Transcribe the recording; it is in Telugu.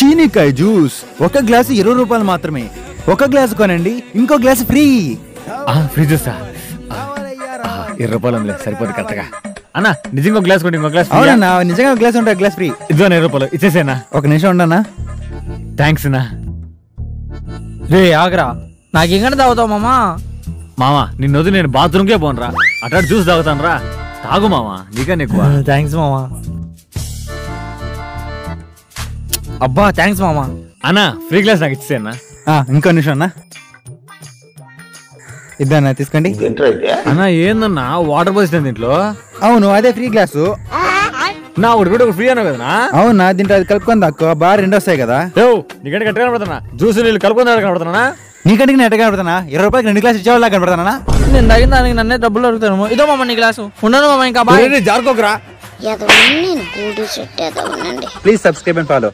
చీనికాయ జ్యూస్ ఒక గ్లాసు 20 రూపాయలు మాత్రమే. ఒక గ్లాసు కొనండి ఇంకో గ్లాసు ఫ్రీ. ఫ్రీ జ్యూసా? 20 రూపాయలు సరిపోదు కరెక్ట్గా. అన్న నిజంగా ఒక గ్లాస్ కొట్టి ఇంకో గ్లాస్? అవునన్నా, నిజంగా ఒక గ్లాస్ ఉంటే గ్లాస్ ఫ్రీ. ఇదిగో 20 రూపాయలు ఇచ్చేసేనా? ఒక నిమిషం ఉండన్నా. థ్యాంక్స్ నా. రే ఆగరా, నాకెంగంటే తాగుతావు మామా? మామా నిన్ను వదిలి నేను బాత్రూమ్కే పోనరా, అట్లా జ్యూస్ తాగుతాను రా. తాగు మామా, నీకన్నా ఎక్కువ. థ్యాంక్స్ మామా. అబ్బా థ్యాంక్స్ మామా. అన్నా ఫ్రీ గ్లాస్ నాకు ఇచ్చేసేనా? ఇంకో నిమిషం అన్నా. ఇద్దన్నా తీసుకోండి. అన్నా ఏందన్నా వాటర్ పోసిన దీంట్లో? అవును అదే ఫ్రీ గ్లాసు. నా ఒకటి కూడా ఫ్రీ అన్నా కదా? అవునా, దీంట్లో అది కలుపుకొని తక్కువ బాగా 2 వస్తాయి కదా. నీకంటే గట్టిగా కనబడుతున్నా, జ్యూస్ నీళ్ళు కలుపుకొని కనబడుతున్నా. నీకంటే నేను ఎట్టగా కనబడుతున్నా? 20 రూపాయలకి 2 గ్లాస్ ఇచ్చేవాళ్ళ కనబడతానా? నేను తాగిన దానికి నన్నే డబ్బులు అడుగుతాను. ఇదో మామ నీ గ్లాసు. ఉండను మామ, ఇంకా బాయ్. జారుకోకరా. Please subscribe and follow.